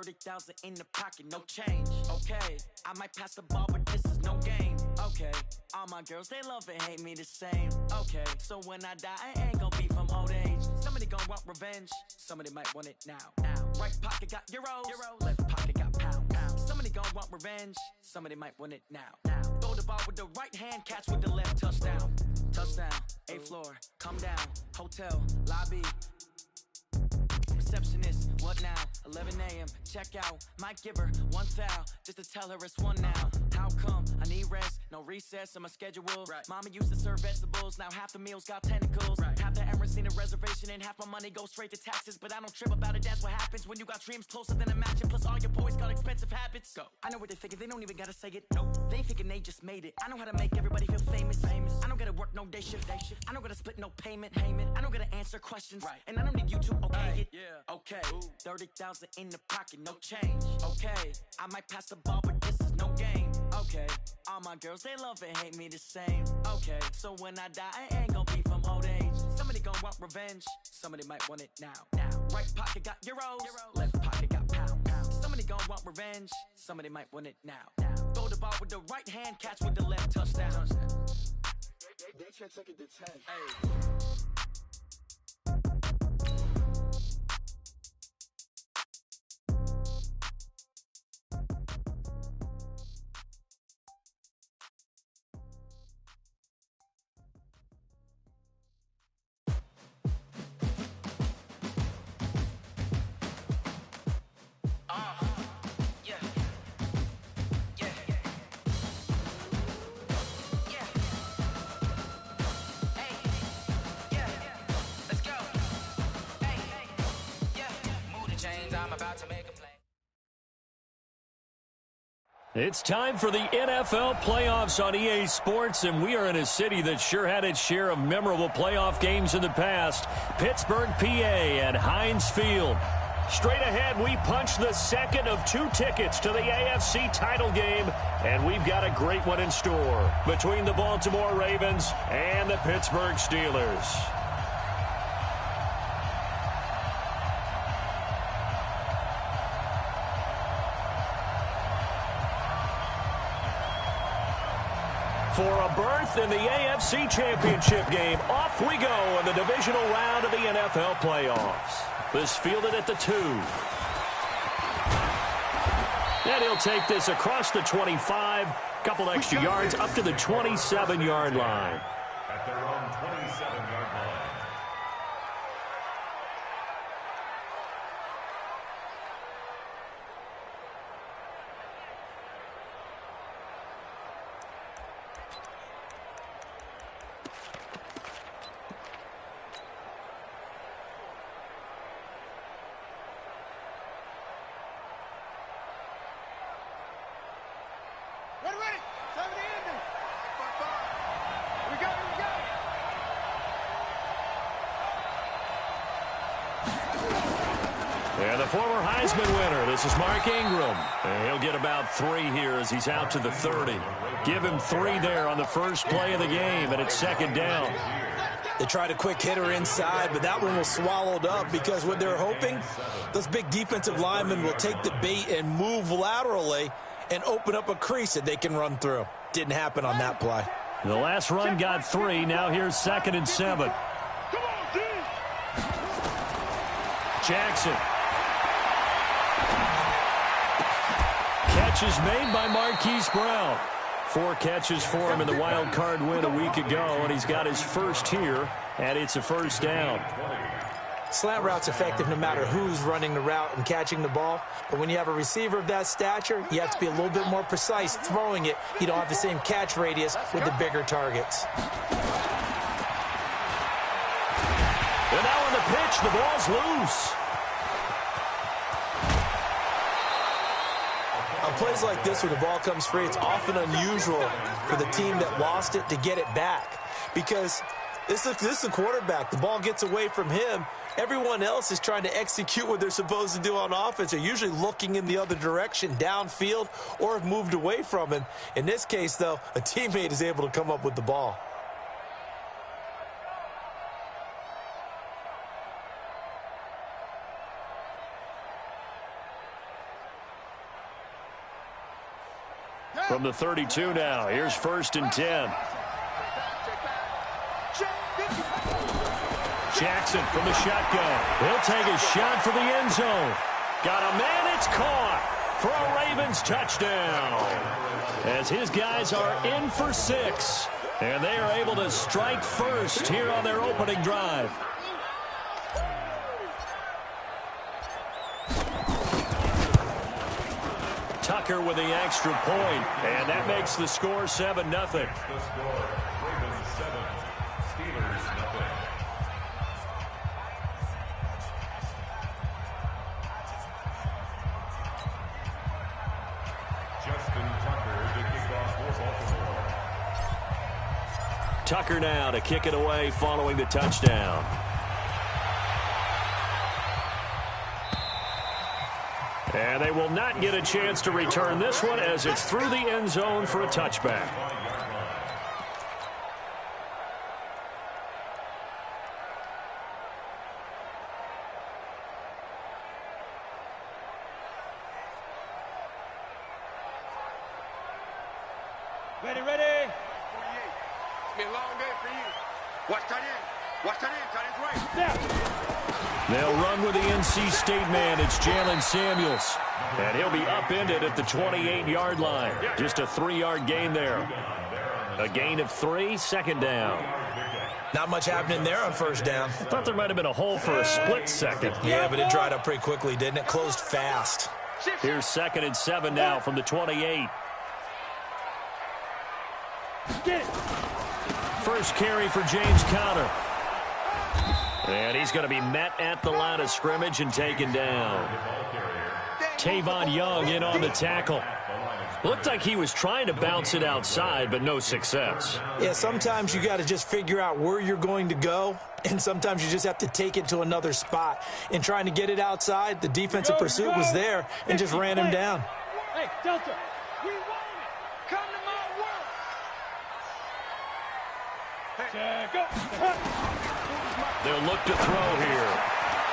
30,000 in the pocket, no change. Okay, I might pass the ball, but this is no game. Okay, all my girls, they love and hate me the same. Okay, so when I die, I ain't gonna be from old age. Somebody gonna want revenge, somebody might want it now. Right pocket got euros, left pocket got pounds. Somebody gonna want revenge, somebody might want it now. Throw the ball with the right hand, catch with the left, touchdown. Touchdown, 8th floor, come down, hotel, lobby. Receptionist, what now? 11 a.m. Check out. Might give her one foul just to tell her it's one now. How come? I need rest, no recess in my schedule. Right. Mama used to serve vegetables, now half the meals got tentacles. Right. Half the Emirates need a reservation and half my money goes straight to taxes. But I don't trip about it, that's what happens when you got dreams closer than a match. Plus all your boys got expensive habits. Go. I know what they're thinking, they don't even gotta say it. Nope. They thinking they just made it. I know how to make everybody feel famous. I don't gotta work no day shift. I don't gotta split no payment. I don't gotta answer questions. Right. And I don't need you to okay it. Yeah. Okay. 30,000 in the pocket, no change. Okay, I might pass the ball, but this is no game. Okay, all my girls, they love and hate me the same. Okay, so when I die, I ain't gonna be from old age. Somebody gonna want revenge, somebody might want it now. Right pocket got euros, left pocket got pounds. Somebody gonna want revenge, somebody might want it now. Throw the ball with the right hand, catch with the left, touchdown. They should take it to 10. Hey. It's time for the NFL playoffs on EA Sports, and we are in a city that sure had its share of memorable playoff games in the past, Pittsburgh, PA, at Heinz Field. Straight ahead, we punch the second of 2 tickets to the AFC title game, and we've got a great one in store between the Baltimore Ravens and the Pittsburgh Steelers. For a berth in the AFC Championship game, off we go in the divisional round of the NFL playoffs. This fielded at the 2. And he'll take this across the 25, couple extra yards up to the 27-yard line. At their own 27-yard line. And the former Heisman winner, this is Mark Ingram. And he'll get about 3 here as he's out to the 30. Give him 3 there on the first play of the game, and it's second down. They tried a quick hitter inside, but that one was swallowed up because what they're hoping, those big defensive linemen will take the bait and move laterally and open up a crease that they can run through. Didn't happen on that play. The last run got 3. Now here's 2nd and 7. Jackson. Catch is made by Marquise Brown. 4 catches for him in the wild card win a week ago, and he's got his first here, and it's a first down. Slant route's effective no matter who's running the route and catching the ball, but when you have a receiver of that stature, you have to be a little bit more precise throwing it. You don't have the same catch radius with the bigger targets. And now on the pitch, the ball's loose. On plays like this, when the ball comes free, it's often unusual for the team that lost it to get it back. Because this is a quarterback. The ball gets away from him. Everyone else is trying to execute what they're supposed to do on offense. They're usually looking in the other direction, downfield, or have moved away from him. In this case, though, a teammate is able to come up with the ball. From the 32 now, here's 1st and 10. Jackson from the shotgun. He'll take a shot for the end zone. Got a man, it's caught for a Ravens touchdown. As his guys are in for 6. And they are able to strike first here on their opening drive. Tucker with the extra point, and that makes the score 7-0. The score, Ravens 7, Steelers 0. Justin Tucker to kick off for Baltimore. Tucker now to kick it away following the touchdown. And they will not get a chance to return this one as it's through the end zone for a touchback. Ready. It's been a long day for you. Watch tight end. Watch tight end. Tight end's right. They'll run with the NC State man. It's Jalen Samuels. And he'll be upended at the 28-yard line. Just a 3-yard gain there. A gain of 3, 2nd down. Not much happening there on 1st down. I thought there might have been a hole for a split second. Yeah, but it dried up pretty quickly, didn't it? Closed fast. Here's 2nd and 7 now from the 28. First carry for James Conner. And he's going to be met at the line of scrimmage and taken down. Tavon Young in on the tackle. Looked like he was trying to bounce it outside, but no success. Yeah, sometimes you got to just figure out where you're going to go, and sometimes you just have to take it to another spot. In trying to get it outside, the defensive pursuit was there and just ran him down. Hey, Delta, we want it. Come to my world. Hey, go. They'll look to throw here.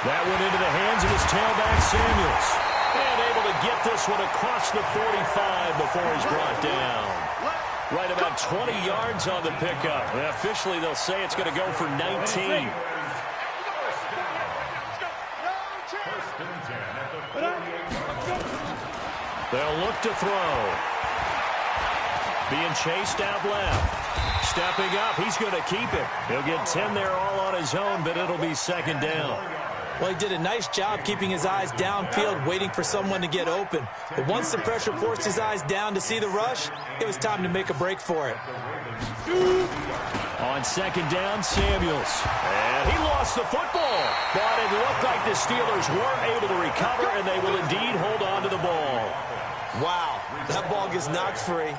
That went into the hands of his tailback, Samuels. And able to get this one across the 45 before he's brought down. Right about 20 yards on the pickup. And officially, they'll say it's going to go for 19. First and 10 at the 48-yard line. They'll look to throw. Being chased out left. Stepping up, he's going to keep it. He'll get 10 there all on his own, but it'll be 2nd down. Well, he did a nice job keeping his eyes downfield, waiting for someone to get open. But once the pressure forced his eyes down to see the rush, it was time to make a break for it. On 2nd down, Samuels. And he lost the football. But it looked like the Steelers were able to recover, and they will indeed hold on to the ball. Wow, that ball gets knocked free,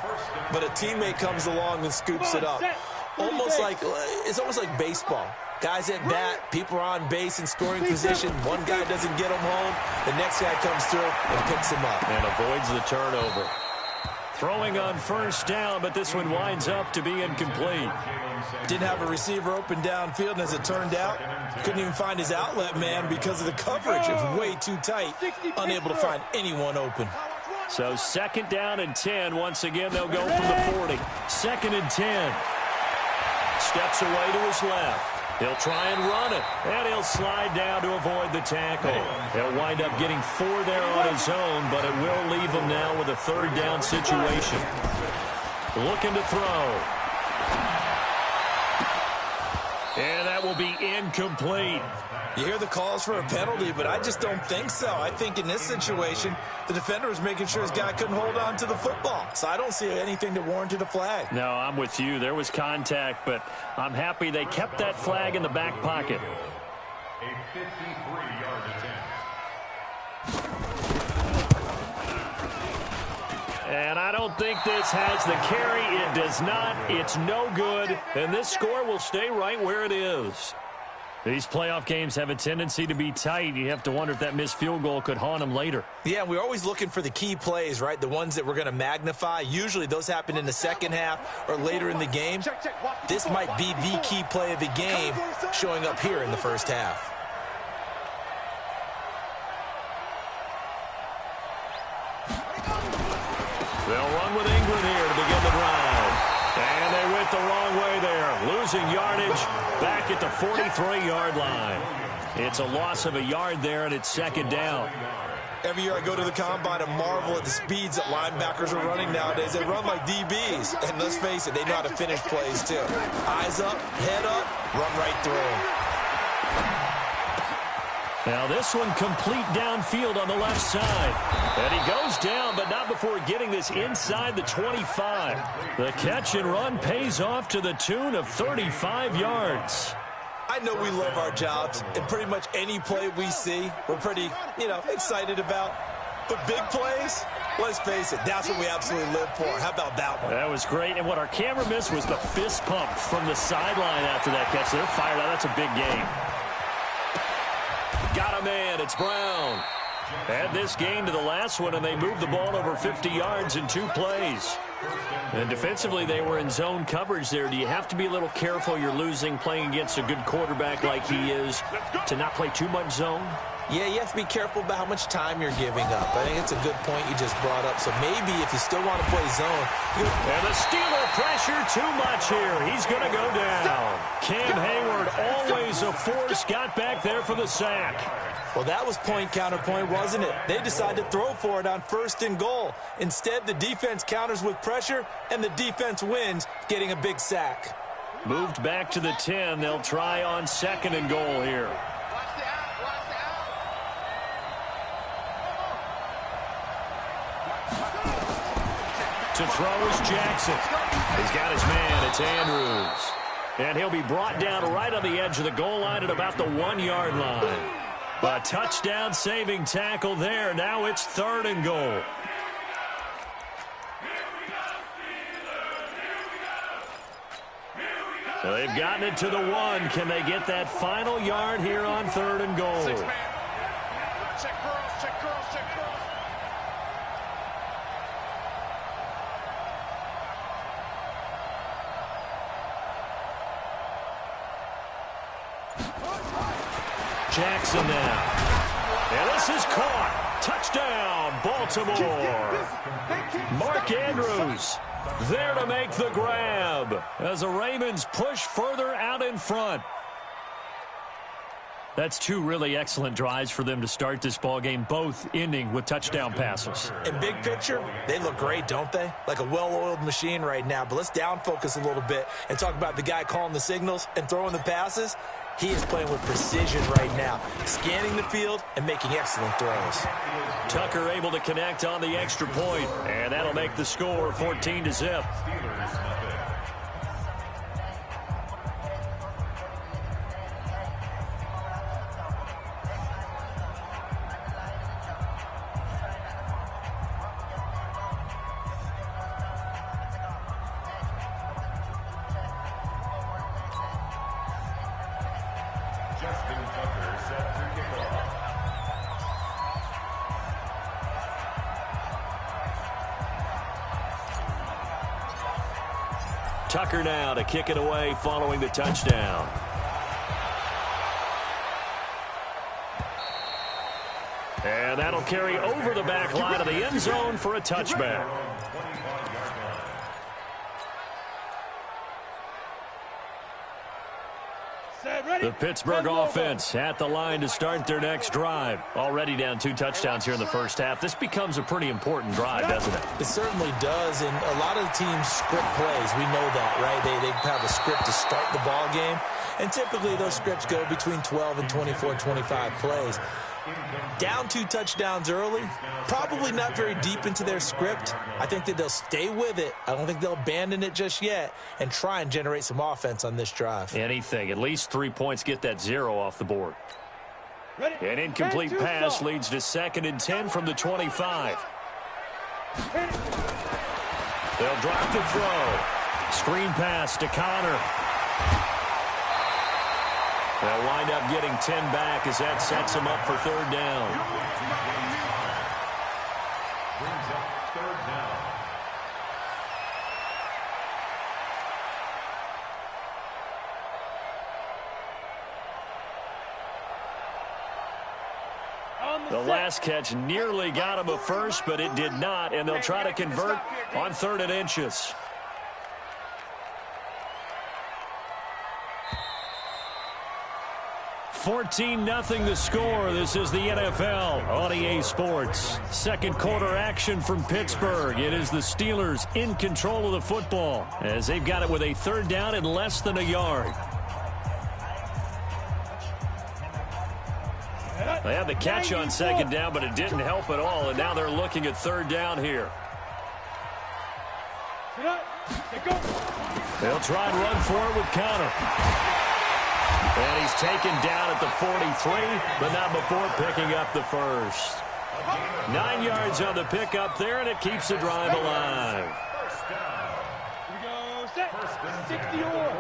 but a teammate comes along and scoops it up. It's almost like baseball. Guys at bat, people are on base in scoring position. One guy doesn't get him home. The next guy comes through and picks him up. And avoids the turnover. Throwing on 1st down, but this one winds up to be incomplete. Didn't have a receiver open downfield, and as it turned out, couldn't even find his outlet man because of the coverage. It was way too tight, unable to find anyone open. So 2nd down and 10. Once again, they'll go from the 40. 2nd and 10. Steps away to his left. He'll try and run it, and he'll slide down to avoid the tackle. He'll wind up getting 4 there on his own, but it will leave him now with a 3rd down situation. Looking to throw. And that will be incomplete. You hear the calls for a penalty, but I just don't think so. I think in this situation, the defender was making sure his guy couldn't hold on to the football. So I don't see anything that warranted a flag. No, I'm with you. There was contact, but I'm happy they kept that flag in the back pocket. A 53-yard attempt. And I don't think this has the carry. It does not. It's no good. And this score will stay right where it is. These playoff games have a tendency to be tight. You have to wonder if that missed field goal could haunt them later. Yeah, we're always looking for the key plays, right? The ones that we're going to magnify. Usually those happen in the second half or later in the game. This might be the key play of the game showing up here in the first half. They'll run with England here to begin the drive. And they went the wrong way there, losing yardage back at the 43-yard line. It's a loss of a yard there, and it's second down. Every year I go to the combine and marvel at the speeds that linebackers are running nowadays. They run like DBs. And let's face it, they know how to finish plays too. Eyes up, head up, run right through them. Now this one complete downfield on the left side. And he goes down, but not before getting this inside the 25. The catch and run pays off to the tune of 35 yards. I know we love our jobs, and pretty much any play we see, we're pretty, excited about. But big plays, let's face it, that's what we absolutely live for. How about that one? That was great, and what our camera missed was the fist pump from the sideline after that catch. They're fired out. That's a big game. Got a man. It's Brown. Add this game to the last one, and they moved the ball over 50 yards in 2 plays. And defensively, they were in zone coverage there. Do you have to be a little careful? You're losing, playing against a good quarterback like he is, to not play too much zone? Yeah, you have to be careful about how much time you're giving up. I think it's a good point you just brought up. So maybe if you still want to play zone. And the Steeler pressure too much here. He's going to go down. Cam Hayward, always a force, got back there for the sack. Well, that was point counterpoint, wasn't it? They decided to throw for it on 1st and goal. Instead, the defense counters with pressure, and the defense wins, getting a big sack. Moved back to the 10. They'll try on 2nd and goal here. To throw is Jackson. He's got his man. It's Andrews. And he'll be brought down right on the edge of the goal line at about the 1-yard line. A touchdown-saving tackle there. Now it's 3rd and goal. So they've gotten it to the 1. Can they get that final yard here on 3rd and goal? Check girls, check girls, check girls. Jackson now. And this is caught. Touchdown, Baltimore. Mark Andrews there to make the grab as the Ravens push further out in front. That's 2 really excellent drives for them to start this ball game, both ending with touchdown passes. In big picture, they look great, don't they? Like a well-oiled machine right now. But let's down focus a little bit and talk about the guy calling the signals and throwing the passes. He is playing with precision right now, scanning the field and making excellent throws. Tucker able to connect on the extra point, and that'll make the score 14-0. Tucker now to kick it away following the touchdown. And that'll carry over the back line of the end zone for a touchback. The Pittsburgh offense at the line to start their next drive. Already down 2 touchdowns here in the first half. This becomes a pretty important drive, doesn't it? It certainly does, and a lot of the teams script plays. We know that, right? They have a script to start the ball game, and typically those scripts go between 12 and 24, 25 plays. Down 2 touchdowns early, probably not very deep into their script. I think that they'll stay with it. I don't think they'll abandon it just yet and try and generate some offense on this drive. Anything. At least 3 points, get that 0 off the board. An incomplete pass leads to 2nd and 10 from the 25. They'll drop the throw. Screen pass to Connor. They'll wind up getting 10 back as that sets them up for 3rd down. Brings up 3rd down. On The last catch nearly got him a first, but it did not, and they'll try to convert on 3rd and inches. $14-0 the score. This is the NFL on EA Sports. Second quarter action from Pittsburgh. It is the Steelers in control of the football as they've got it with a 3rd down and less than a yard. They had the catch on 2nd down, but it didn't help at all, and now they're looking at 3rd down here. They'll try and run for it with Connor. And he's taken down at the 43, but not before picking up the first. 9 yards on the pickup there, and it keeps the drive alive. Here we go, set. 60-yard.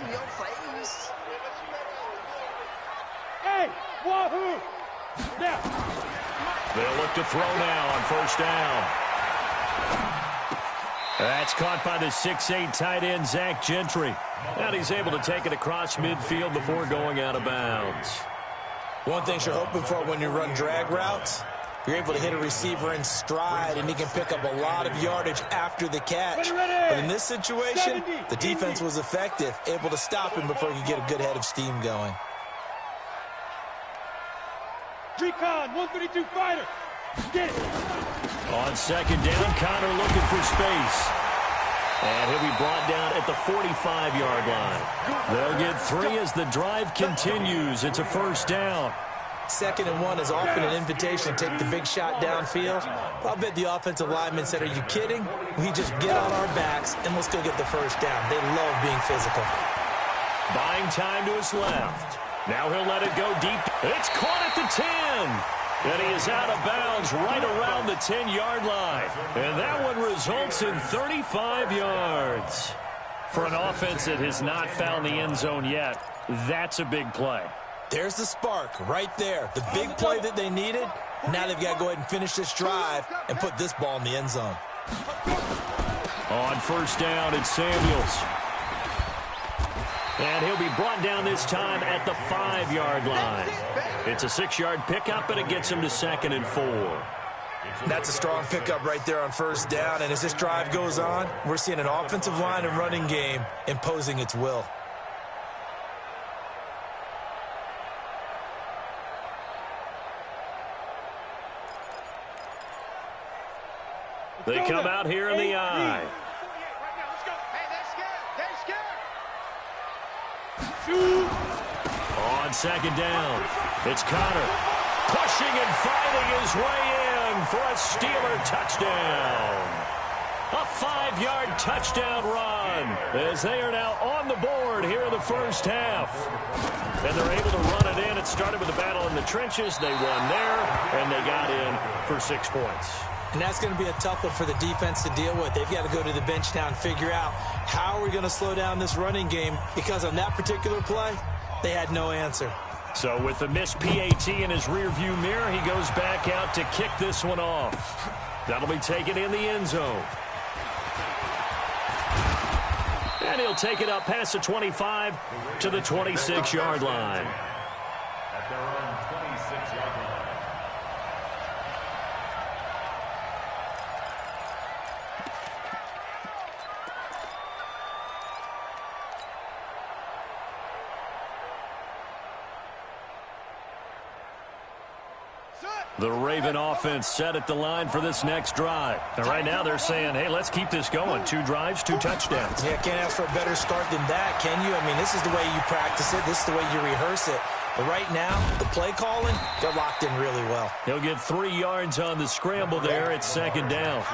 In your face. Hey, wahoo! Now. They'll look to throw now on 1st down. That's caught by the 6'8" tight end, Zach Gentry. And he's able to take it across midfield before going out of bounds. One thing you're hoping for when you run drag routes, you're able to hit a receiver in stride, and he can pick up a lot of yardage after the catch. But in this situation, the defense was effective, able to stop him before he could get a good head of steam going. Recon, 132 fighter. Get it. On 2nd down, Connor looking for space. And he'll be brought down at the 45-yard line. They'll get 3 as the drive continues. It's a 1st down. 2nd and 1 is often an invitation to take the big shot downfield. I'll bet the offensive lineman said, "Are you kidding? We just get on our backs and let's go get the 1st down." They love being physical. Buying time to his left. Now he'll let it go deep. It's caught at the 10. And he is out of bounds right around the 10-yard line. And that one results in 35 yards. For an offense that has not found the end zone yet, that's a big play. There's the spark right there. The big play that they needed. Now they've got to go ahead and finish this drive and put this ball in the end zone. On 1st down, it's Samuels. And he'll be brought down this time at the 5-yard line. It's a 6-yard pickup, but it gets him to 2nd and 4. That's a strong pickup right there on 1st down. And as this drive goes on, we're seeing an offensive line and running game imposing its will. They come out here in the eye. On 2nd down, it's Connor pushing and fighting his way in for a Steeler touchdown. A 5-yard touchdown run as they are now on the board here in the 1st half. And they're able to run it in. It started with a battle in the trenches. They won there, and they got in for 6 points. And that's going to be a tough one for the defense to deal with. They've got to go to the bench now and figure out how are we going to slow down this running game, because on that particular play, they had no answer. So with the missed PAT in his rearview mirror, he goes back out to kick this one off. That'll be taken in the end zone. And he'll take it up past the 25 to the 26-yard line. At their own 26-yard line. The Raven offense set at the line for this next drive. And right now they're saying, hey, let's keep this going. 2 drives, 2 touchdowns. Yeah, can't ask for a better start than that, can you? I mean, this is the way you practice it. This is the way you rehearse it. But right now, the play calling, they're locked in really well. He'll get 3 yards on the scramble there at 2nd down.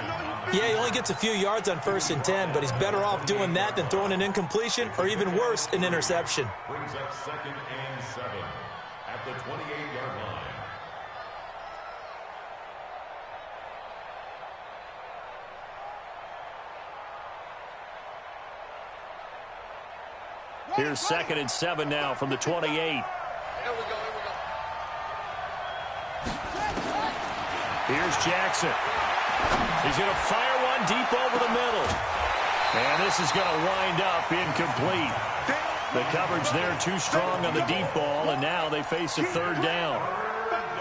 Yeah, he only gets a few yards on 1st and 10, but he's better off doing that than throwing an incompletion or even worse, an interception. Brings up 2nd and 7 at the 28-yard line. Here's 2nd and 7 now from the 28. Here we go. Here's Jackson. He's going to fire one deep over the middle. And this is going to wind up incomplete. The coverage there too strong on the deep ball, and now they face a 3rd down.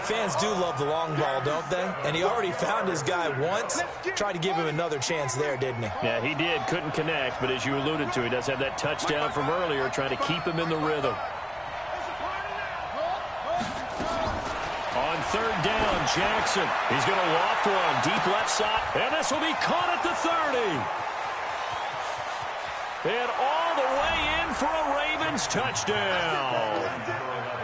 Fans do love the long ball, don't they? And he already found his guy once. Tried to give him another chance there, didn't he? Yeah, he did. Couldn't connect, but as you alluded to, he does have that touchdown from earlier, trying to keep him in the rhythm. On third down, Jackson. He's going to loft one deep left side, and this will be caught at the 30. And all the way in for a Ravens touchdown.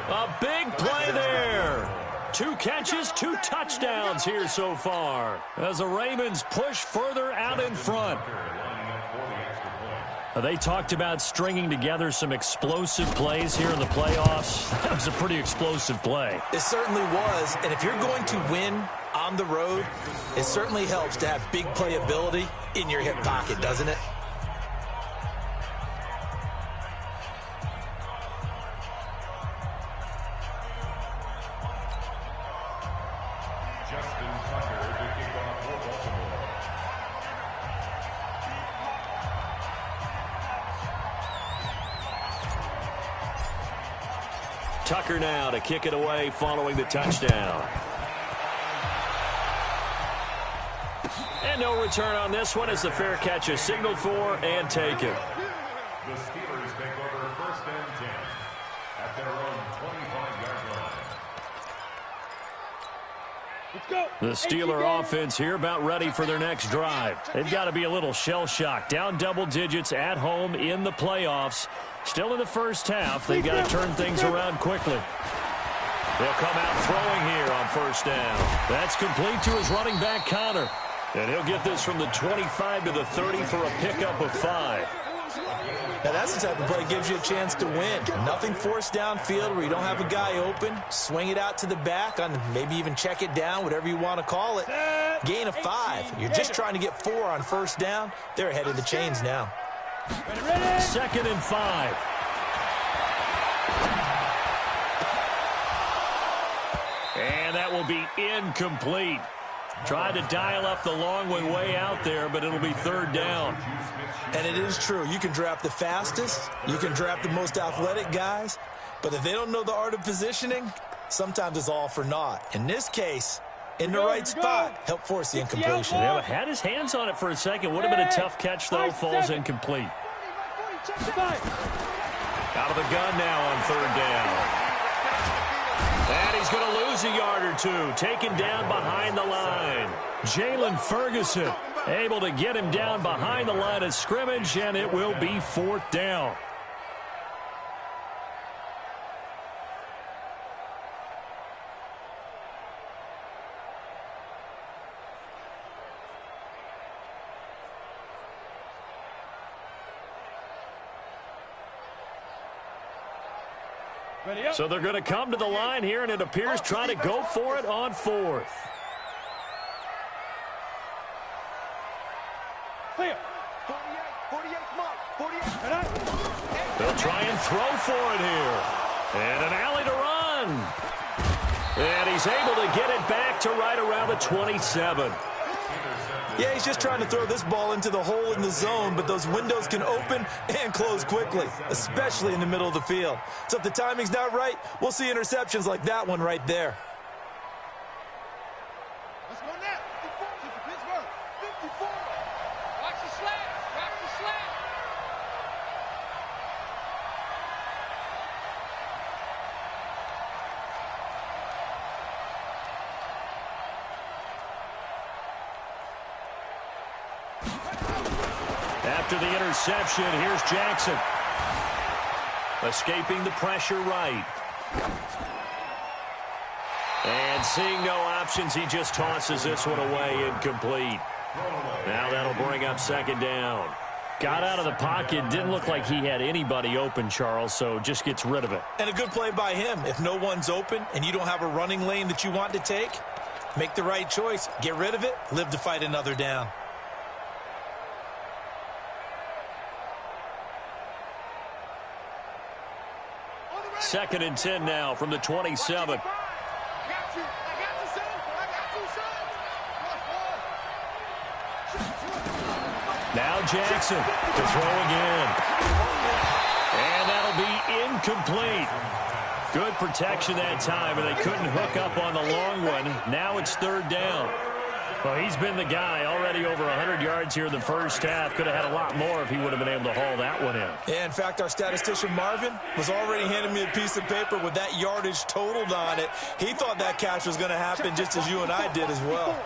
A big play there. 2 catches, 2 touchdowns here so far as the Ravens push further out in front. They talked about stringing together some explosive plays here in the playoffs. That was a pretty explosive play. It certainly was, and if you're going to win on the road, it certainly helps to have big playability in your hip pocket, doesn't it? Tucker now to kick it away following the touchdown. And no return on this one as the fair catch is signaled for and taken. The Steelers take over 1st and 10 at their own 25-yard line. Let's go. The Steeler offense here about ready for their next drive. They've got to be a little shell-shocked. Down double digits at home in the playoffs. Still in the first half. They've got to turn things around quickly. They'll come out throwing here on 1st down. That's complete to his running back, Connor. And he'll get this from the 25 to the 30 for a pickup of 5. Now that's the type of play that gives you a chance to win. Nothing forced downfield where you don't have a guy open. Swing it out to the back, on maybe even check it down, whatever you want to call it. Gain of 5. You're just trying to get 4 on 1st down. They're ahead of the chains now. 2nd and 5. And that will be incomplete. Tried to dial up the long one way out there, but it'll be 3rd down. And it is true. You can draft the fastest. You can draft the most athletic guys. But if they don't know the art of positioning, sometimes it's all for naught. In this case, in the right spot, help force the incompletion. Yeah, had his hands on it for a second. Would have been a tough catch, though. Falls incomplete. Out of the gun now on 3rd down. And he's going to lose a yard or 2. Taken down behind the line. Jalen Ferguson able to get him down behind the line of scrimmage, and it will be 4th down. So they're going to come to the line here, and it appears trying to go for it on 4th. They'll try and throw for it here. And an alley to run. And he's able to get it back to right around the 27. Yeah, he's just trying to throw this ball into the hole in the zone, but those windows can open and close quickly, especially in the middle of the field. So if the timing's not right, we'll see interceptions like that one right there. Let's go now. 54 to Pittsburgh. 54. Watch the slant. Watch the slant. After the interception, here's Jackson. Escaping the pressure right. And seeing no options, he just tosses this one away, incomplete. Now that'll bring up 2nd down. Got out of the pocket, didn't look like he had anybody open, Charles, so just gets rid of it. And a good play by him. If no one's open and you don't have a running lane that you want to take, make the right choice. Get rid of it, live to fight another down. Second and 10 now from the 27. Now Jackson to throw again. And that'll be incomplete. Good protection that time, and they couldn't hook up on the long one. Now it's third down. Well, he's been the guy, already over 100 yards here in the first half. Could have had a lot more if he would have been able to haul that one in. Yeah, in fact, our statistician Marvin was already handing me a piece of paper with that yardage totaled on it. He thought that catch was going to happen just as you and I did as well.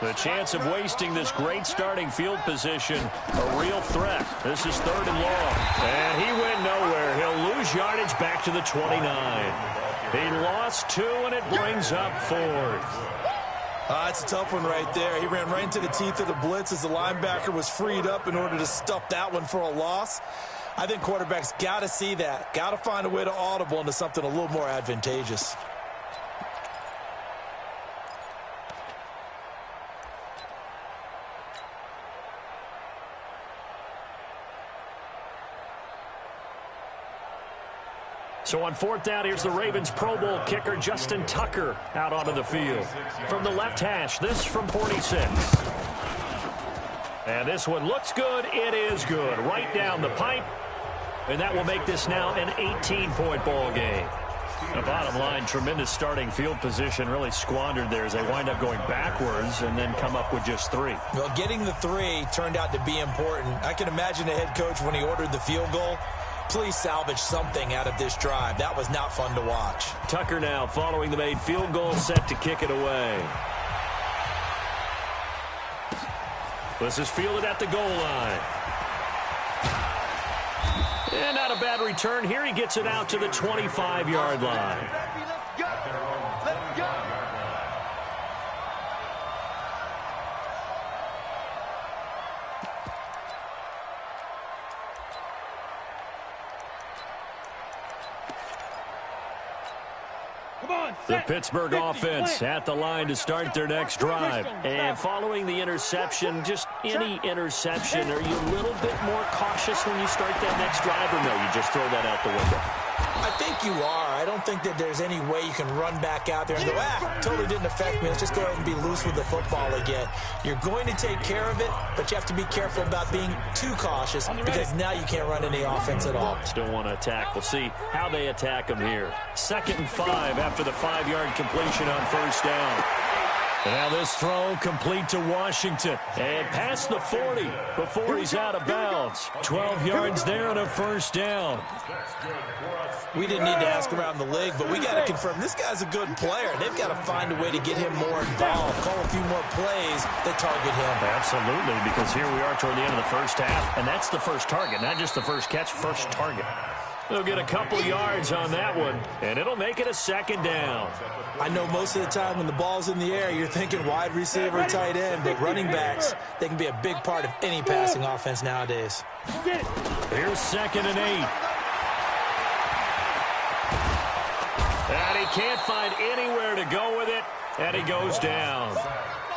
The chance of wasting this great starting field position, a real threat. This is third and long. And he went nowhere. He'll lose yardage back to the 29. He lost 2, and it brings up fourth. It's a tough one right there. He ran right into the teeth of the blitz as the linebacker was freed up in order to stuff that one for a loss. I think quarterbacks got to see that. Got to find a way to audible into something a little more advantageous. So on fourth down, here's the Ravens Pro Bowl kicker Justin Tucker out onto the field. From the left hash, this from 46. And this one looks good. It is good. Right down the pipe. And that will make this now an 18-point ball game. The bottom line, tremendous starting field position, really squandered there as they wind up going backwards and then come up with just 3. Well, getting the 3 turned out to be important. I can imagine the head coach when he ordered the field goal. Please salvage something out of this drive. That was not fun to watch. Tucker now following the made field goal, set to kick it away. This is fielded at the goal line. And not a bad return here. He gets it out to the 25-yard line. Let's go. Let's go. The Pittsburgh offense at the line to start their next drive. And following the interception, just any interception, are you a little bit more cautious when you start that next drive, or no, you just throw that out the window? I think you are. I don't think that there's any way you can run back out there and go, totally didn't affect me. Let's just go ahead and be loose with the football again. You're going to take care of it, but you have to be careful about being too cautious because now you can't run any offense at all. Still want to attack. We'll see how they attack them here. 2nd and 5 after the 5-yard completion on first down. And now this throw complete to Washington. And past the 40 before he's out of bounds. 12 yards there and a first down. We didn't need to ask around the league, but we got to confirm this guy's a good player. They've got to find a way to get him more involved, call a few more plays that target him. Absolutely, because here we are toward the end of the first half, and that's the first target, not just the first catch, first target. They'll get a couple yards on that one, and it'll make it a 2nd down. I know most of the time when the ball's in the air, you're thinking wide receiver, tight end, but running backs, they can be a big part of any passing offense nowadays. Here's 2nd and 8. And he can't find anywhere to go with it, and he goes down.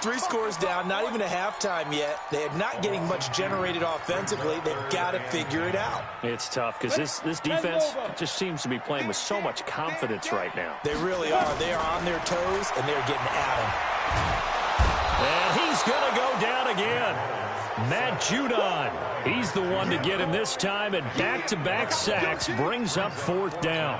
3 scores down, not even a halftime yet. They are not getting much generated offensively. They've got to figure it out. It's tough because this defense just seems to be playing with so much confidence right now. They really are. They are on their toes, and they're getting at them. And he's going to go down again. Matt Judon, he's the one to get him this time, and back-to-back sacks brings up 4th down.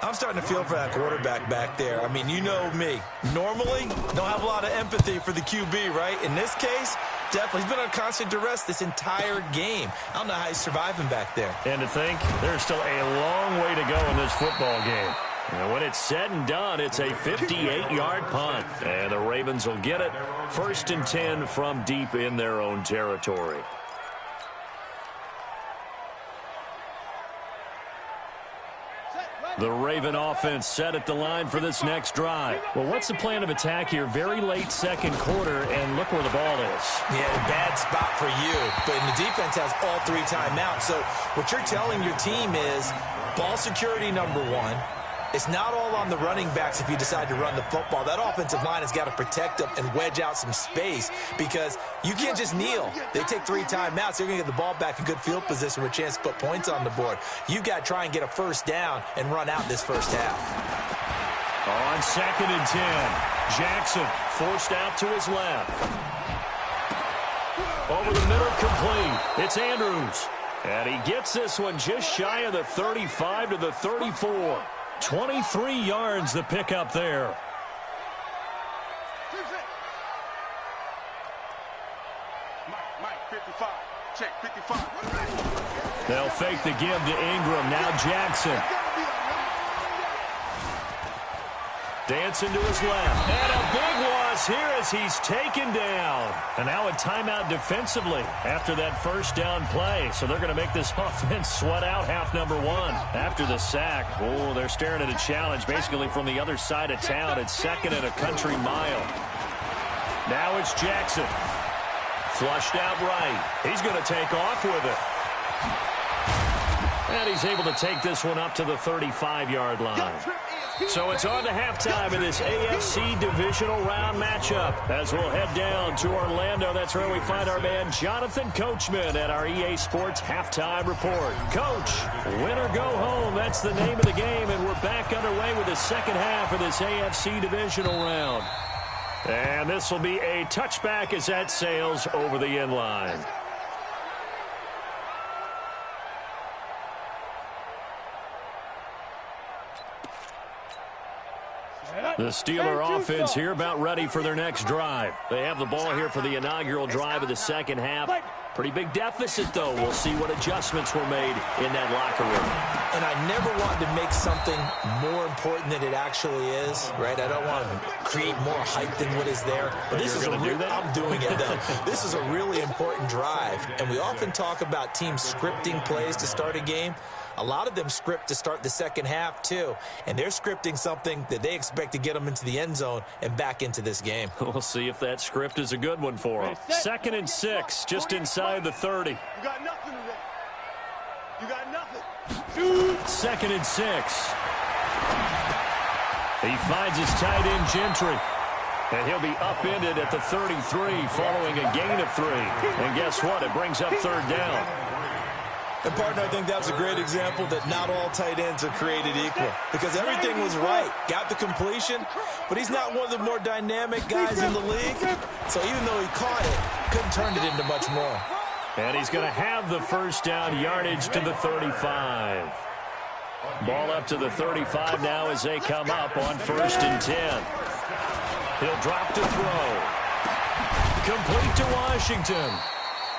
I'm starting to feel for that quarterback back there. I mean, you know me. Normally, don't have a lot of empathy for the QB, right? In this case, definitely. He's been on constant duress this entire game. I don't know how he's surviving back there. And to think, there's still a long way to go in this football game. And when it's said and done, it's a 58-yard punt. And the Ravens will get it. 1st and 10 from deep in their own territory. The Raven offense set at the line for this next drive. Well, what's the plan of attack here? Very late 2nd quarter, and look where the ball is. Yeah, bad spot for you. But the defense has all 3 timeouts. So what you're telling your team is ball security #1. It's not all on the running backs if you decide to run the football. That offensive line has got to protect them and wedge out some space because you can't just kneel. They take 3 timeouts. They're going to get the ball back in good field position with a chance to put points on the board. You've got to try and get a first down and run out this first half. On 2nd and 10, Jackson forced out to his left. Over the middle, complete. It's Andrews. And he gets this one just shy of the 35 to the 34. 23 yards the pickup there. Mike, 55. Check, 55. They'll fake the give to Ingram. Now Jackson. Dancing to his left. And a big loss here as he's taken down. And now a timeout defensively after that first down play. So they're going to make this offense sweat out half number one. After the sack, oh, they're staring at a challenge basically from the other side of town. It's second and a country mile. Now it's Jackson. Flushed out right. He's going to take off with it. And he's able to take this one up to the 35-yard line. So it's on to halftime in this AFC divisional round matchup. As we'll head down to Orlando, that's where we find our man Jonathan Coachman at our EA Sports Halftime Report. Coach, win or go home, that's the name of the game, and we're back underway with the second half of this AFC divisional round. And this will be a touchback as that sails over the end line. The Steeler offense here about ready for their next drive. They have the ball here for the inaugural drive of the second half. Pretty big deficit, though. We'll see what adjustments were made in that locker room. And I never want to make something more important than it actually is, right? I don't want to create more hype than what is there. But this is I'm doing it, though. This is a really important drive. And we often talk about teams scripting plays to start a game. A lot of them script to start the second half, too. And they're scripting something that they expect to get them into the end zone and back into this game. We'll see if that script is a good one for them. 2nd and 6, just inside the 30. You got nothing today. You got nothing. 2nd and 6. He finds his tight end, Gentry. And he'll be upended at the 33 following a gain of 3. And guess what? It brings up 3rd down. And, partner, I think that was a great example that not all tight ends are created equal. Because everything was right. Got the completion, but he's not one of the more dynamic guys in the league. So even though he caught it, couldn't turn it into much more. And he's going to have the first down yardage to the 35. Ball up to the 35 now as they come up on 1st and 10. He'll drop to throw. Complete to Washington.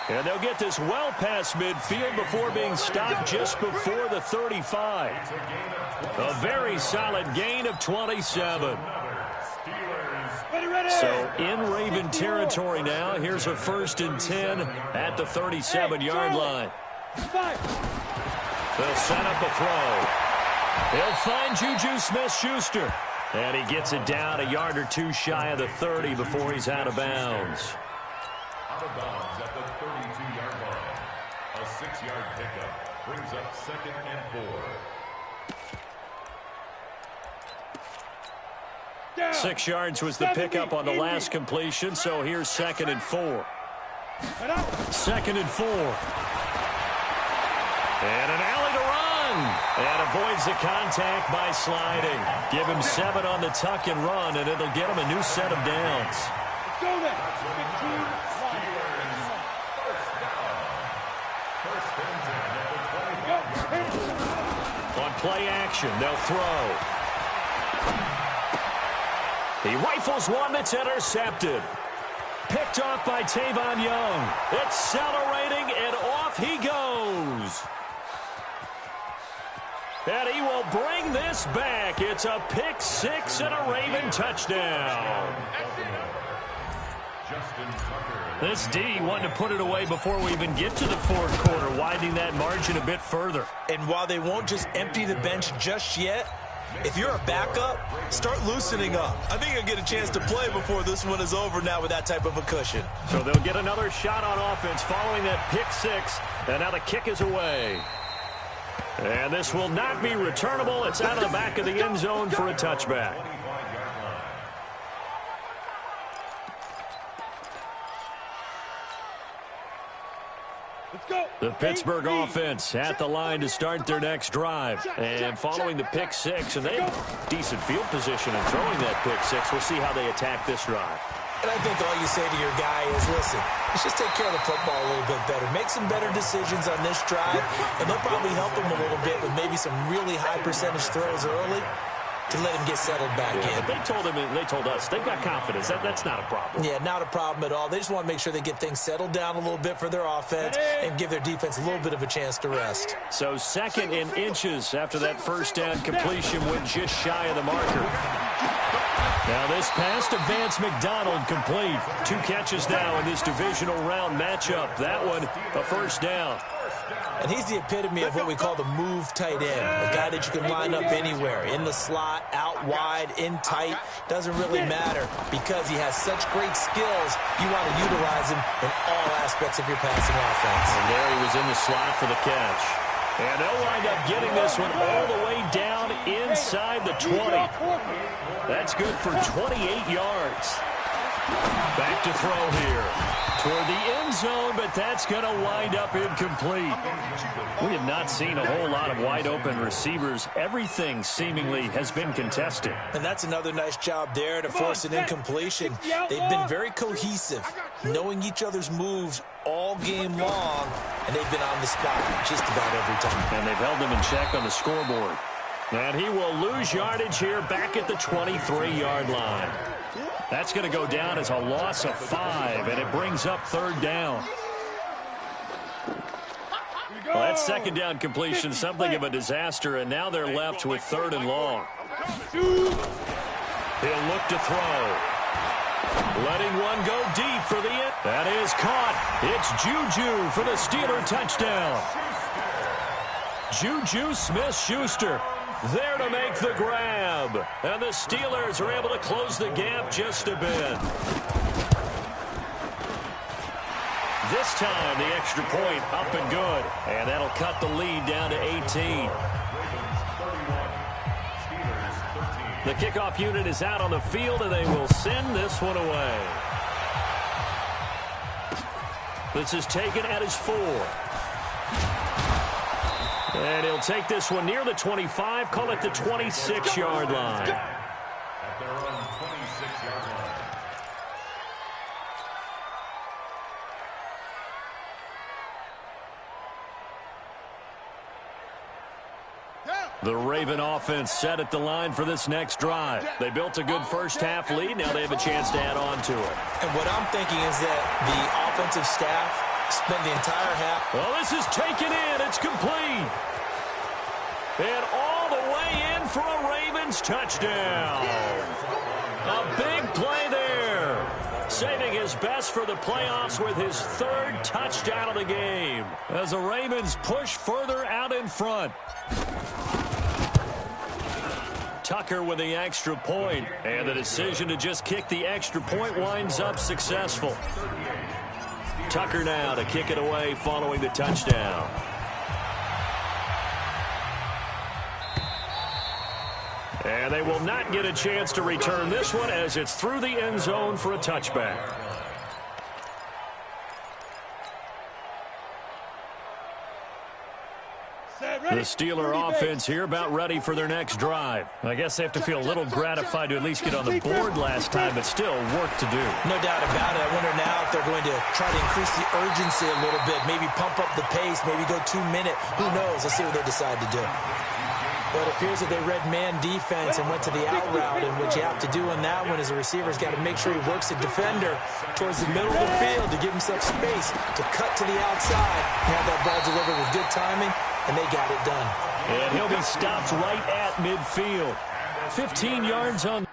And they'll get this well past midfield before being stopped just before the 35. A very solid gain of 27. So in Raven territory now. Here's a 1st and 10 at the 37-yard line. They'll set up a throw. They'll find Juju Smith-Schuster. And he gets it down a yard or two shy of the 30 before he's out of bounds. Out of bounds at the 32-yard line. A 6-yard pickup brings up 2nd and 4. 6 yards was the pickup on the last completion, so here's 2nd and 4. 2nd and 4. And an alley to run. And avoids the contact by sliding. Give him 7 on the tuck and run, and it'll get him a new set of downs. Go there. On play action, they'll throw. He rifles one that's intercepted. Picked off by Tavon Young. Accelerating, and off he goes. And he will bring this back. It's a pick 6 and a Raven touchdown. This D wanting to put it away before we even get to the 4th quarter, widening that margin a bit further. And while they won't just empty the bench just yet, if you're a backup, start loosening up. I think you'll get a chance to play before this one is over now with that type of a cushion. So they'll get another shot on offense following that pick 6, and now the kick is away. And this will not be returnable. It's out of the back of the end zone for a touchback. The Pittsburgh offense at the line to start their next drive. And following the pick 6, and they have decent field position in throwing that pick 6. We'll see how they attack this drive. And I think all you say to your guy is, listen, let's just take care of the football a little bit better. Make some better decisions on this drive, and they'll probably help him a little bit with maybe some really high percentage throws early to let him get settled back in. But they told us they've got confidence. That's not a problem. Yeah, not a problem at all. They just want to make sure they get things settled down a little bit for their offense and give their defense a little bit of a chance to rest. So 2nd in inches after that first down completion went just shy of the marker. Now this pass to Vance McDonald complete. 2 catches now in this divisional round matchup. That one a first down. And he's the epitome of what we call the move tight end, a guy that you can line up anywhere, in the slot, out wide, in tight, doesn't really matter because he has such great skills. You want to utilize him in all aspects of your passing offense. And there he was in the slot for the catch. And they'll wind up getting this one all the way down inside the 20. That's good for 28 yards. Back to throw here. Toward the end zone, but that's going to wind up incomplete. We have not seen a whole lot of wide-open receivers. Everything seemingly has been contested. And that's another nice job there to force an incompletion. They've been very cohesive, knowing each other's moves all game long, and they've been on the spot just about every time. And they've held them in check on the scoreboard. And he will lose yardage here back at the 23-yard line. That's going to go down as a loss of 5, and it brings up 3rd down. Well, that 2nd down completion, something of a disaster, and now they're left with 3rd and long. He'll look to throw. Letting one go deep for the end. That is caught. It's Juju for the Steeler touchdown. Juju Smith-Schuster there to make the grab. And the Steelers are able to close the gap just a bit. This time, the extra point up and good. And that'll cut the lead down to 18. The kickoff unit is out on the field, and they will send this one away. This is taken at his 4. And he'll take this one near the 25, call it the 26-yard line. At their own 26-yard line. The Raven offense set at the line for this next drive. They built a good first-half lead. Now they have a chance to add on to it. And what I'm thinking is that the offensive staff spent the entire half. Well, this is taken in. It's complete. And all the way in for a Ravens touchdown. A big play there. Saving his best for the playoffs with his 3rd touchdown of the game. As the Ravens push further out in front. Tucker with the extra point, and the decision to just kick the extra point winds up successful. Tucker now to kick it away following the touchdown. And they will not get a chance to return this one as it's through the end zone for a touchback. The Steeler offense here about ready for their next drive. I guess they have to feel a little gratified to at least get on the board last time, but still work to do. No doubt about it. I wonder now if they're going to try to increase the urgency a little bit, maybe pump up the pace, maybe go 2-minute. Who knows? Let's see what they decide to do. But it appears that they read man defense and went to the out route, and what you have to do on that one is the receiver's got to make sure he works the defender towards the middle of the field to give himself space to cut to the outside and have that ball delivered with good timing, and they got it done. And he'll be stopped right at midfield. 15 yards on.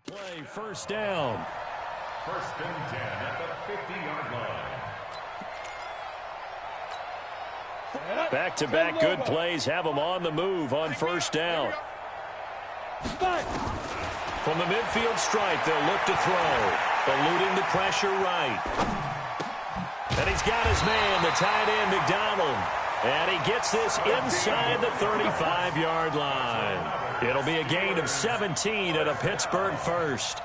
Play first down. 1st and 10 at the 50-yard line. Back-to-back good plays have them on the move on first down. From the midfield stripe, they'll look to throw. Eluding the pressure right. And he's got his man, the tight end, McDonald. And he gets this inside the 35-yard line. It'll be a gain of 17 at a Pittsburgh first.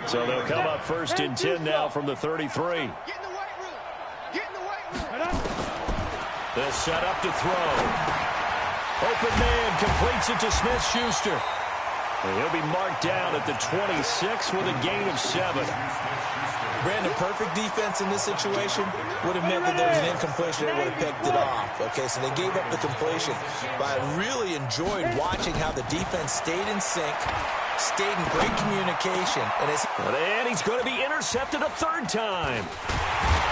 So they'll come up 1st and 10 now from the 33. They'll set up to throw. Open man completes it to Smith-Schuster. And he'll be marked down at the 26 with a gain of 7. Brandon, perfect defense in this situation would have meant that there was an incompletion. They would have picked it off. Okay, so they gave up the completion. But I really enjoyed watching how the defense stayed in sync, stayed in great communication. And he's going to be intercepted a 3rd time.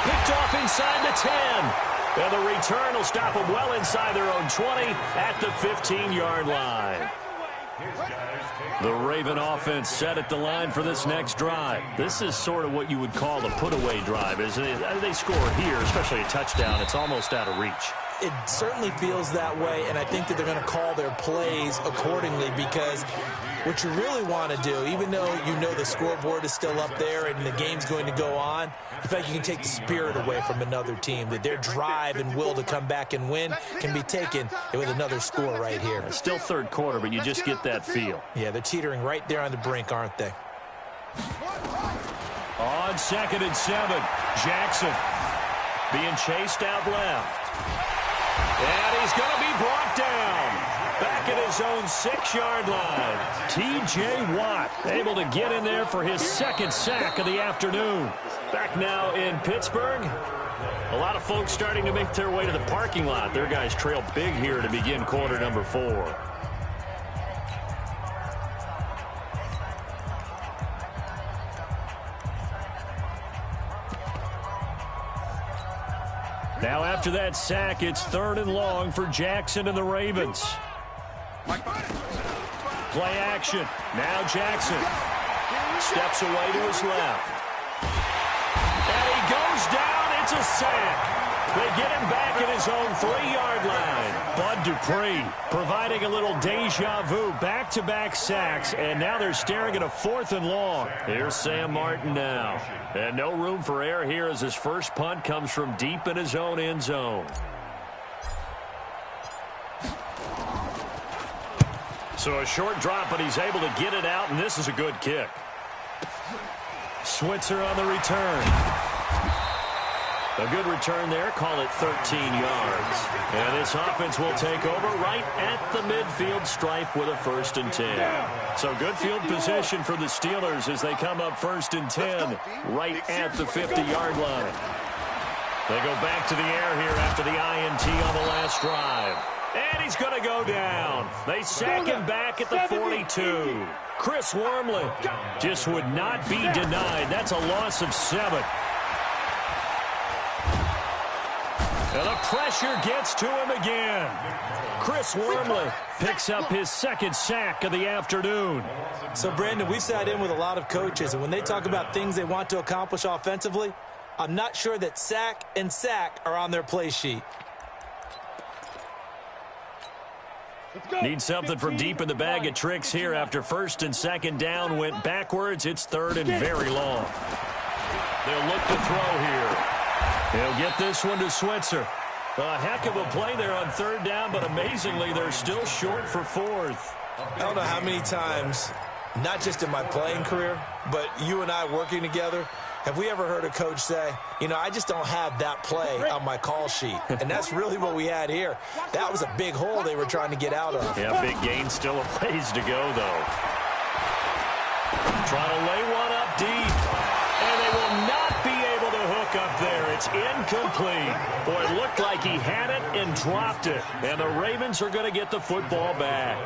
Picked off inside the 10. And the return will stop them well inside their own 20 at the 15-yard line. The Raven offense set at the line for this next drive. This is sort of what you would call a put-away drive, isn't it? They score here, especially a touchdown. It's almost out of reach. It certainly feels that way, and I think that they're going to call their plays accordingly because what you really want to do, even though you know the scoreboard is still up there and the game's going to go on, in fact, you can take the spirit away from another team, that their drive and will to come back and win can be taken with another score right here. It's still 3rd quarter, but you just get that feel. Yeah, they're teetering right there on the brink, aren't they? On 2nd and 7, Jackson being chased out left. And he's going to be brought down. Back at his own 6-yard line. T.J. Watt able to get in there for his 2nd sack of the afternoon. Back now in Pittsburgh. A lot of folks starting to make their way to the parking lot. Their guys trail big here to begin quarter number 4. Now after that sack, it's 3rd and long for Jackson and the Ravens. Play action. Now Jackson steps away to his left. And he goes down. It's a sack. They get him back at his own 3-yard line. Bud Dupree providing a little deja vu. Back-to-back sacks, and now they're staring at a 4th and long. Here's Sam Martin now. And no room for error here as his first punt comes from deep in his own end zone. So a short drop, but he's able to get it out, and this is a good kick. Switzer on the return. A good return there. Call it 13 yards. And this offense will take over right at the midfield stripe with a 1st and 10. So good field position for the Steelers as they come up 1st and 10 right at the 50-yard line. They go back to the air here after the INT on the last drive. And he's going to go down. They sack him back at the 42. Chris Wormley just would not be denied. That's a loss of 7. And the pressure gets to him again. Chris Wormley picks up his 2nd sack of the afternoon. So, Brandon, we sat in with a lot of coaches, and when they talk about things they want to accomplish offensively, I'm not sure that sack and sack are on their play sheet. Need something from deep in the bag of tricks here after 1st and 2nd down went backwards. It's 3rd and very long. They'll look to throw here. He'll get this one to Switzer. A heck of a play there on 3rd down, but amazingly, they're still short for 4th. I don't know how many times, not just in my playing career, but you and I working together, have we ever heard a coach say, you know, I just don't have that play on my call sheet. And that's really what we had here. That was a big hole they were trying to get out of. Yeah, big gain, still a ways to go, though. Trying to lay one up deep. And they will not be able to hook up there. It's incomplete. Boy, it looked like he had it and dropped it. And the Ravens are going to get the football back.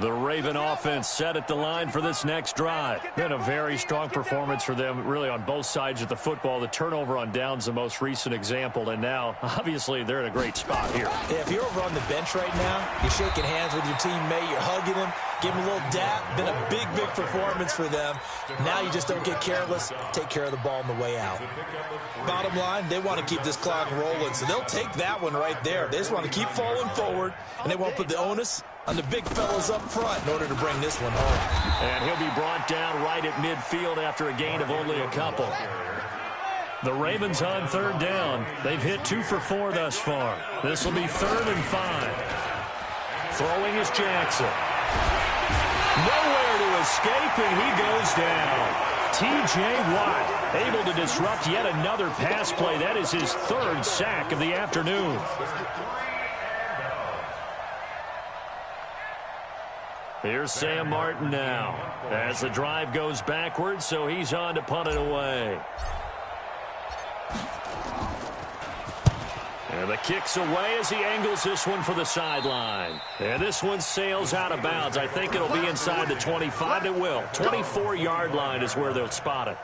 The Raven offense set at the line for this next drive. Been a very strong performance for them, really, on both sides of the football. The turnover on downs, the most recent example, and now, obviously, they're in a great spot here. Yeah, if you're over on the bench right now, you're shaking hands with your teammate, you're hugging him, give him a little dap. Been a big, big performance for them. Now you just don't get careless. Take care of the ball on the way out. Bottom line, they want to keep this clock rolling, so they'll take that one right there. They just want to keep falling forward, and they won't put the onus on the big fellas up front in order to bring this one home. And he'll be brought down right at midfield after a gain of only a couple. The Ravens on third down. They've hit 2 for 4 thus far. This will be 3rd and 5. Throwing is Jackson. Nowhere to escape, and he goes down. T.J. Watt able to disrupt yet another pass play. That is his 3rd sack of the afternoon. Here's Sam Martin now as the drive goes backwards, so he's on to punt it away. And the kick's away as he angles this one for the sideline. And this one sails out of bounds. I think it'll be inside the 25. It will. 24-yard line is where they'll spot it.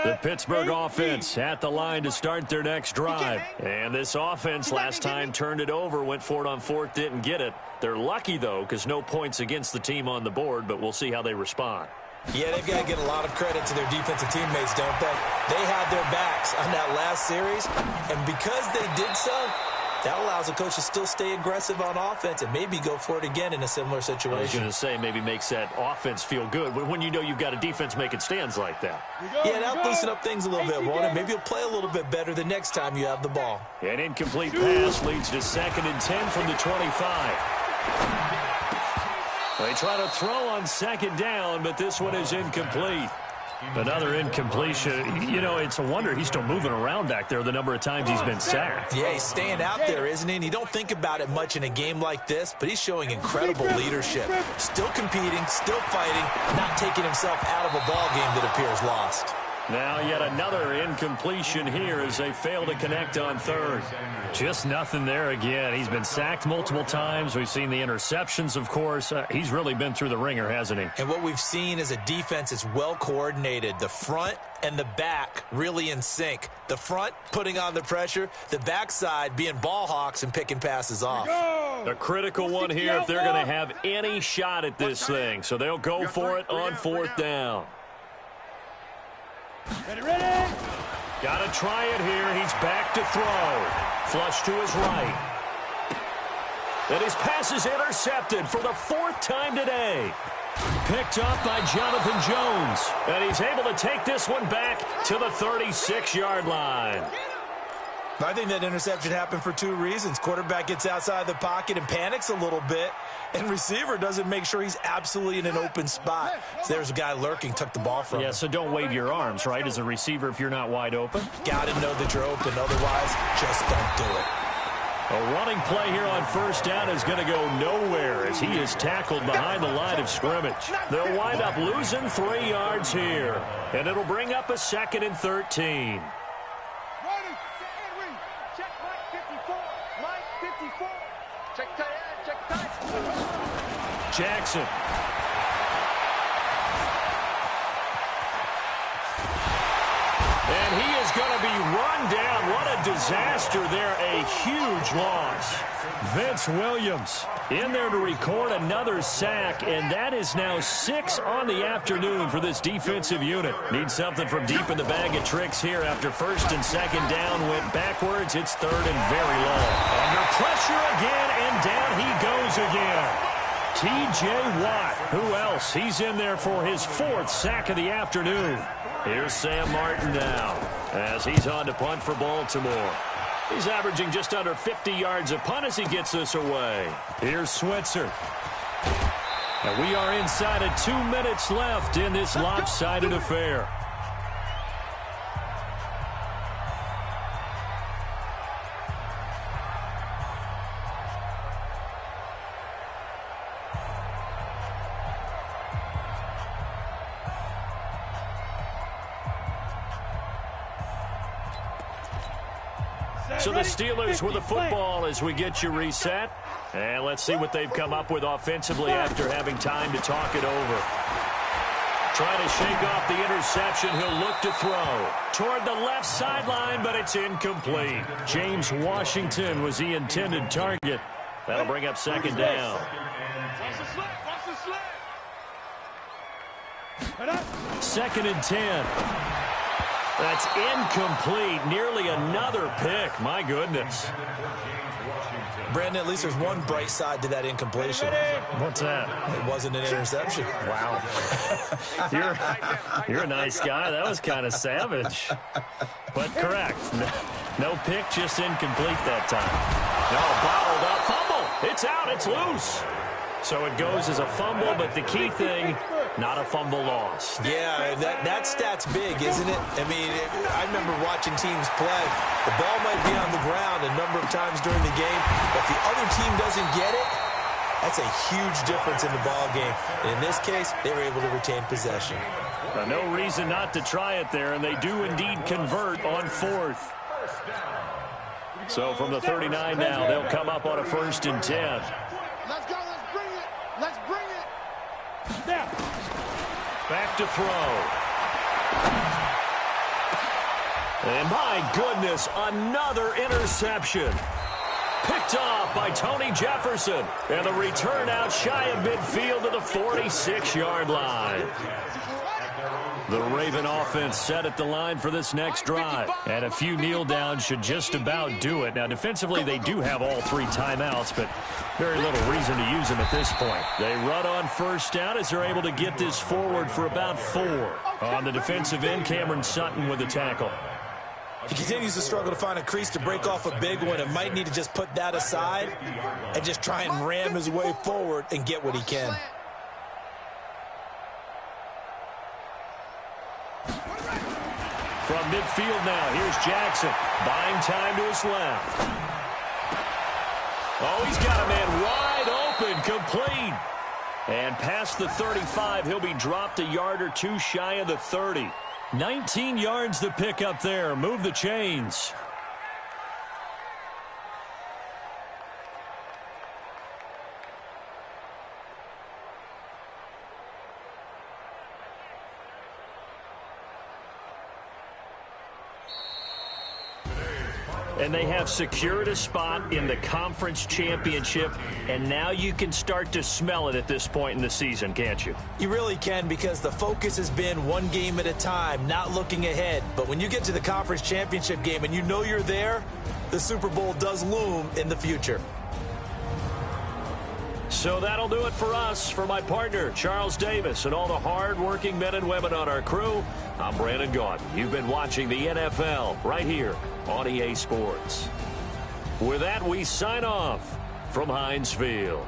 The Pittsburgh offense at the line to start their next drive. And this offense last time turned it over, went for it on 4th, didn't get it. They're lucky, though, because no points against the team on the board, but we'll see how they respond. Yeah, they've got to get a lot of credit to their defensive teammates, don't they? They had their backs on that last series, and because they did so, that allows the coach to still stay aggressive on offense and maybe go for it again in a similar situation. I was going to say, maybe makes that offense feel good when you know you've got a defense making stands like that. Yeah, that'll loosen up things a little bit, won't it? Maybe you'll play a little bit better the next time you have the ball. An incomplete pass leads to 2nd and 10 from the 25. They try to throw on 2nd down, but this one is incomplete. Another incompletion. You know, it's a wonder he's still moving around back there the number of times he's been sacked. Yeah, he's staying out there, isn't he? And you don't think about it much in a game like this, but he's showing incredible leadership. Still competing, still fighting, not taking himself out of a ball game that appears lost. Now yet another incompletion here as they fail to connect on 3rd. Just nothing there again. He's been sacked multiple times. We've seen the interceptions, of course. He's really been through the ringer, hasn't he? And what we've seen is a defense that's well coordinated. The front and the back really in sync. The front putting on the pressure, the backside being ball hawks and picking passes off. A critical one here if they're going to have any shot at this thing. So they'll go for it on 4th down. Ready? Got to try it here. He's back to throw. Flush to his right. And his pass is intercepted for the 4th time today. Picked up by Jonathan Jones. And he's able to take this one back to the 36-yard line. I think that interception happened for 2 reasons. Quarterback gets outside the pocket and panics a little bit, and receiver doesn't make sure he's absolutely in an open spot. So there's a guy lurking, took the ball from him. Yeah, so don't wave your arms, right, as a receiver if you're not wide open. Got to know that you're open. Otherwise, just don't do it. A running play here on 1st down is going to go nowhere as he is tackled behind the line of scrimmage. They'll wind up losing 3 yards here, and it'll bring up a 2nd and 13. Jackson. And he is going to be run down. What a disaster there. A huge loss. Vince Williams in there to record another sack, and that is now 6 on the afternoon for this defensive unit. Need something from deep in the bag of tricks here after 1st and 2nd down went backwards. It's 3rd and very long. Under pressure again, and down he goes again. T.J. Watt, who else? He's in there for his 4th sack of the afternoon. Here's Sam Martin now as he's on to punt for Baltimore. He's averaging just under 50 yards a punt as he gets this away. Here's Switzer. And we are inside of 2 minutes left in this lopsided affair. So the Steelers with the football as we get you reset. And let's see what they've come up with offensively after having time to talk it over. Trying to shake off the interception. He'll look to throw toward the left sideline, but it's incomplete. James Washington was the intended target. That'll bring up second down. Second and 10. That's incomplete. Nearly another pick. My goodness. Brandon, at least there's one bright side to that incompletion. What's that? It wasn't an interception. Wow. You're a nice guy. That was kind of savage. But correct. No pick, just incomplete that time. No, bottled up. Fumble. It's out. It's loose. So it goes as a fumble, but the key thing, not a fumble lost. Yeah, that stat's big, isn't it? I mean, I remember watching teams play. The ball might be on the ground a number of times during the game, but if the other team doesn't get it, that's a huge difference in the ball game. And in this case, they were able to retain possession. No reason not to try it there, and they do indeed convert on fourth. So from the 39 now, they'll come up on a 1st and 10. Let's go. Let's bring it. Let's bring it. Snap. Back to throw. And my goodness, another interception. Picked off by Tony Jefferson. And the return out shy of midfield to the 46-yard line. The Raven offense set at the line for this next drive. And a few kneel downs should just about do it. Now, defensively, they do have all 3 timeouts, but very little reason to use them at this point. They run on 1st down as they're able to get this forward for about 4. On the defensive end, Cameron Sutton with the tackle. He continues to struggle to find a crease to break off a big one and might need to just put that aside and just try and ram his way forward and get what he can. From midfield now, here's Jackson. Buying time to his left. Oh, he's got a man wide open, complete. And past the 35, he'll be dropped a yard or 2 shy of the 30. 19 yards to pick up there. Move the chains. And they have secured a spot in the conference championship, and now you can start to smell it at this point in the season, can't you? You really can, because the focus has been one game at a time, not looking ahead. But when you get to the conference championship game and you know you're there, the Super Bowl does loom in the future. So that'll do it for us. For my partner, Charles Davis, and all the hard-working men and women on our crew, I'm Brandon Gaudin. You've been watching the NFL right here on EA Sports. With that, we sign off from Heinz Field.